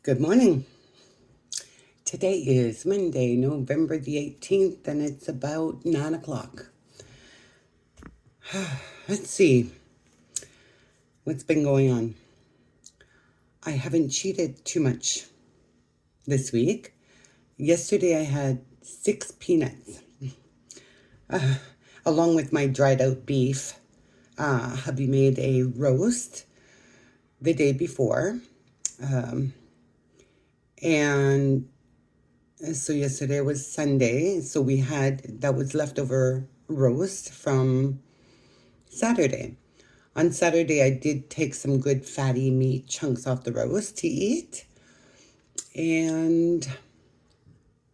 Good morning. Today is Monday, November the 18th, and it's about 9 o'clock. Let's see what's been going on. I haven't cheated too much this week. Yesterday I had 6 peanuts along with my dried out beef. Hubby made a roast the day before. And so yesterday was Sunday. So we had, that was leftover roast from Saturday. On Saturday, I did take some good fatty meat chunks off the roast to eat. And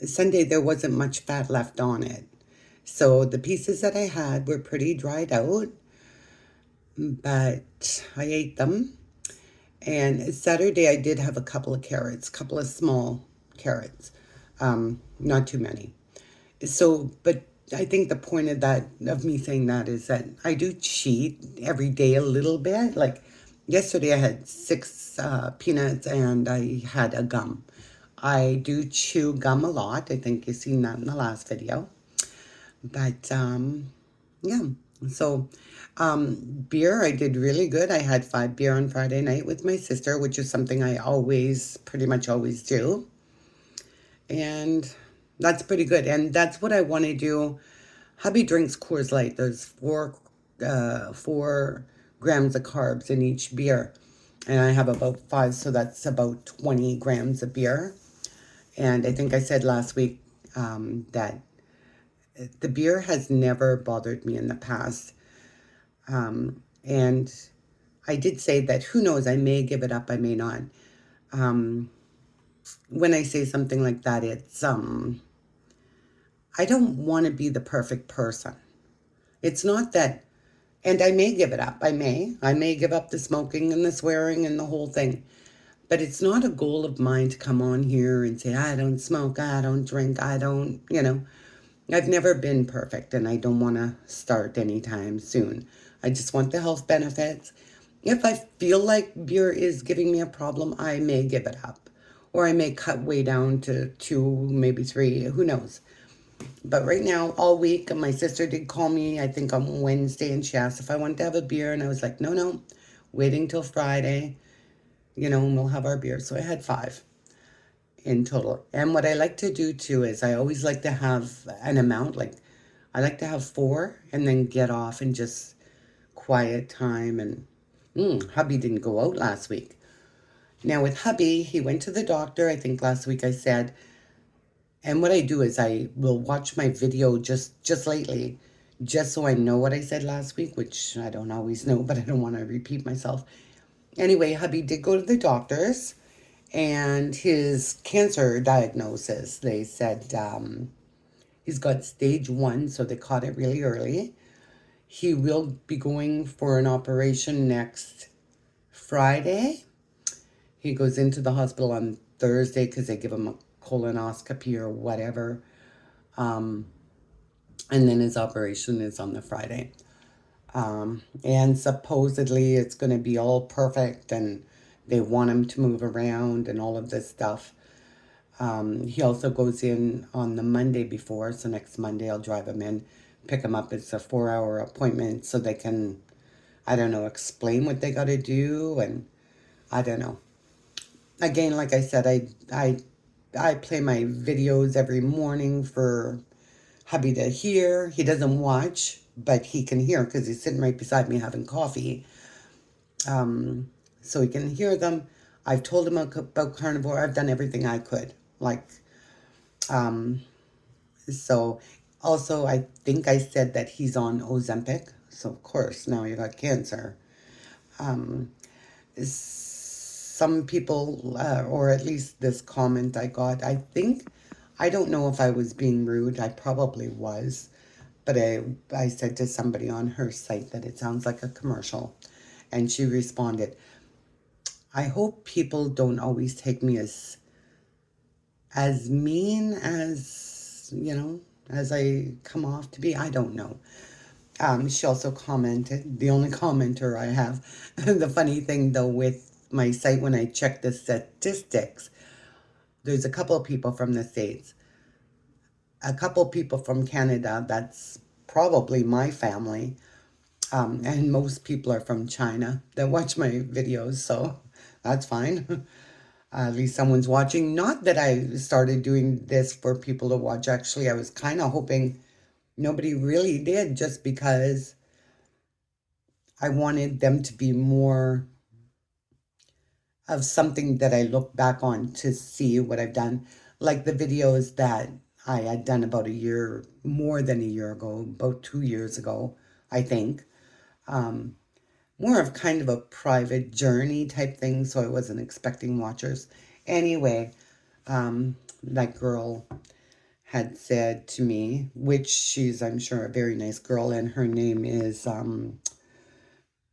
Sunday, there wasn't much fat left on it. So the pieces that I had were pretty dried out, but I ate them. And Saturday, I did have a couple of carrots, a couple of small carrots, not too many. So, but I think the point of me saying that is that I do cheat every day a little bit. Like yesterday, I had 6 peanuts and I had a gum. I do chew gum a lot. I think you've seen that in the last video. But yeah, so beer, I did really good. I had 5 beer on Friday night with my sister, which is something I pretty much always do. And that's pretty good. And that's what I want to do. Hubby drinks Coors Light. There's 4 grams of carbs in each beer. And I have about 5, so that's about 20 grams of beer. And I think I said last week that the beer has never bothered me in the past. And I did say that, who knows, I may give it up, I may not. When I say something like that, it's, I don't want to be the perfect person. It's not that, and I may give it up. I may give up the smoking and the swearing and the whole thing. But it's not a goal of mine to come on here and say, I don't smoke, I don't drink, I don't, I've never been perfect and I don't want to start anytime soon. I just want the health benefits. If I feel like beer is giving me a problem, I may give it up. Or I may cut way down to 2, maybe 3, who knows. But right now, all week, my sister did call me, I think on Wednesday, and she asked if I wanted to have a beer. And I was like, no, waiting till Friday, and we'll have our beer. So I had 5 in total. And what I like to do too is I always like to have an amount, like I like to have 4 and then get off and just quiet time. And hubby didn't go out last week. Now with hubby, he went to the doctor, I think last week I said, and what I do is I will watch my video just lately, just so I know what I said last week, which I don't always know, but I don't want to repeat myself. Anyway, hubby did go to the doctors, and his cancer diagnosis, they said he's got stage 1, so they caught it really early. He will be going for an operation next Friday. He goes into the hospital on Thursday because they give him a colonoscopy or whatever. And then his operation is on the Friday. And supposedly it's going to be all perfect and they want him to move around and all of this stuff. He also goes in on the Monday before, so next Monday I'll drive him in, pick him up. It's a 4-hour appointment so they can, I don't know, explain what they got to do, and I don't know. Again, like I said, I play my videos every morning for hubby to hear. He doesn't watch, but he can hear because he's sitting right beside me having coffee. So he can hear them. I've told him about carnivore. I've done everything I could. So also I think I said that he's on Ozempic. So of course, now you got cancer. Some people, or at least this comment I got, I don't know if I was being rude. I probably was. But I said to somebody on her site that it sounds like a commercial. And she responded, I hope people don't always take me as mean as I come off to be. I don't know. She also commented, the only commenter I have, the funny thing though with my site when I check the statistics. There's a couple of people from the States, a couple of people from Canada. That's probably my family. And most people are from China that watch my videos, so that's fine. At least someone's watching. Not that I started doing this for people to watch. Actually, I was kind of hoping nobody really did, just because I wanted them to be more of something that I look back on to see what I've done. Like the videos that I had done about a year, more than a year ago, about 2 years ago, I think. More of kind of a private journey type thing, so I wasn't expecting watchers. Anyway, that girl had said to me, which she's, I'm sure, a very nice girl, and her name is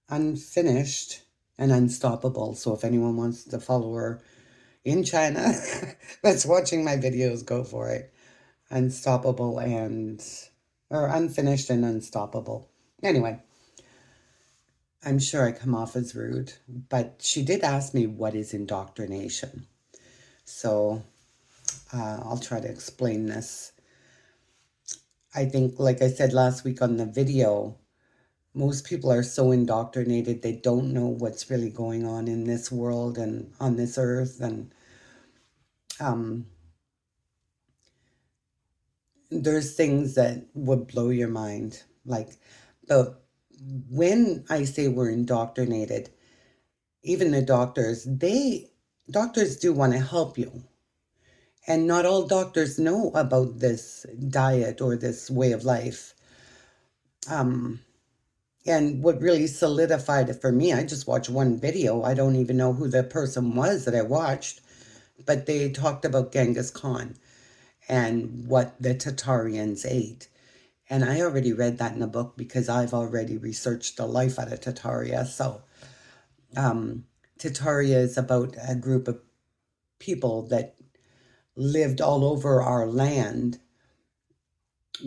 Unfinished and Unstoppable. So if anyone wants to follow her in China that's watching my videos, go for it. Unstoppable or Unfinished and Unstoppable. Anyway, I'm sure I come off as rude, but she did ask me what is indoctrination. So I'll try to explain this. I think, like I said last week on the video, most people are so indoctrinated they don't know what's really going on in this world and on this earth. And there's things that would blow your mind. Like, but when I say we're indoctrinated, even the doctors do want to help you. And not all doctors know about this diet or this way of life. And what really solidified it for me, I just watched one video. I don't even know who the person was that I watched, but they talked about Genghis Khan and what the Tatarians ate. And I already read that in a book because I've already researched the life out of Tataria. So Tataria is about a group of people that lived all over our land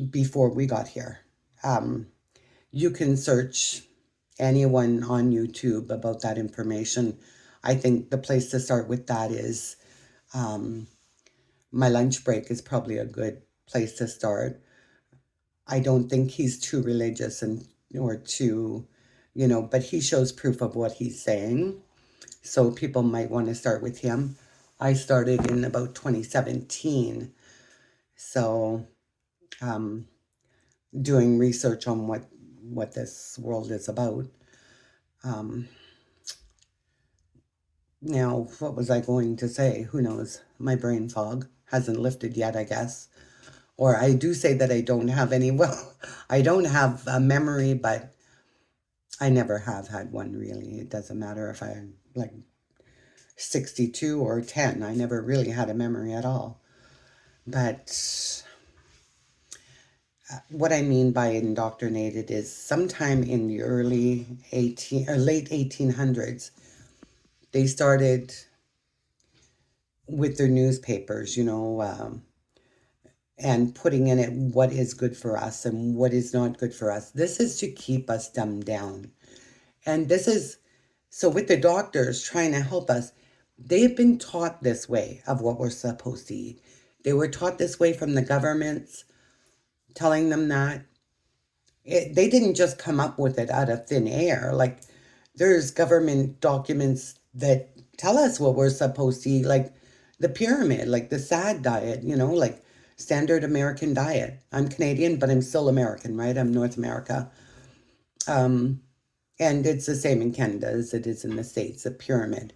before we got here. You can search anyone on YouTube about that information. I think the place to start with that is my lunch break is probably a good place to start. I don't think he's too religious or too, but he shows proof of what he's saying. So people might want to start with him. I started in about 2017. So doing research on what this world is about. Now, what was I going to say? Who knows? My brain fog hasn't lifted yet, I guess. Or I do say that I don't have any, well, I don't have a memory, but I never have had one, really. It doesn't matter if I'm like 62 or 10. I never really had a memory at all. But what I mean by indoctrinated is sometime in the late 1800s, they started with their newspapers, and putting in it what is good for us and what is not good for us. This is to keep us dumbed down. And this is, so with the doctors trying to help us, they've been taught this way of what we're supposed to eat. They were taught this way from the governments, telling them that. They didn't just come up with it out of thin air. Like, there's government documents that tell us what we're supposed to eat, like the pyramid, like the SAD diet, like standard American diet. I'm Canadian, but I'm still American, right? I'm North America. And it's the same in Canada as it is in the States, a pyramid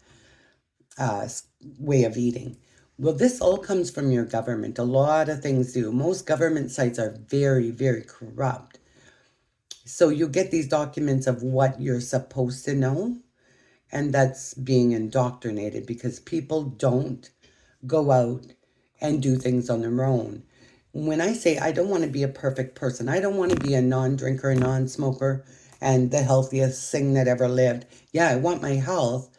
way of eating. Well, this all comes from your government. A lot of things do. Most government sites are very, very corrupt. So you get these documents of what you're supposed to know, and that's being indoctrinated because people don't go out and do things on their own. When I say I don't want to be a perfect person, I don't want to be a non-drinker, a non-smoker, and the healthiest thing that ever lived. Yeah, I want my health,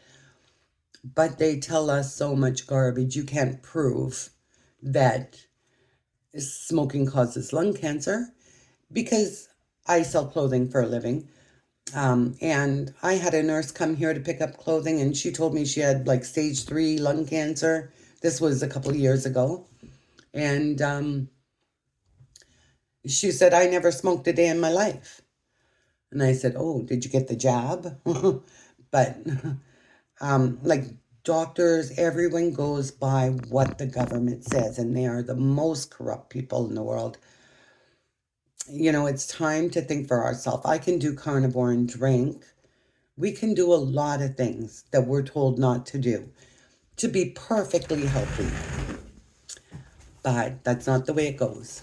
but they tell us so much garbage. You can't prove that smoking causes lung cancer because I sell clothing for a living. And I had a nurse come here to pick up clothing, and she told me she had like stage 3 lung cancer. This was a couple of years ago. And she said, I never smoked a day in my life. And I said, oh, did you get the jab? But like doctors, everyone goes by what the government says, and they are the most corrupt people in the world. You know, it's time to think for ourselves. I can do carnivore and drink. We can do a lot of things that we're told not to do to be perfectly healthy. But that's not the way it goes.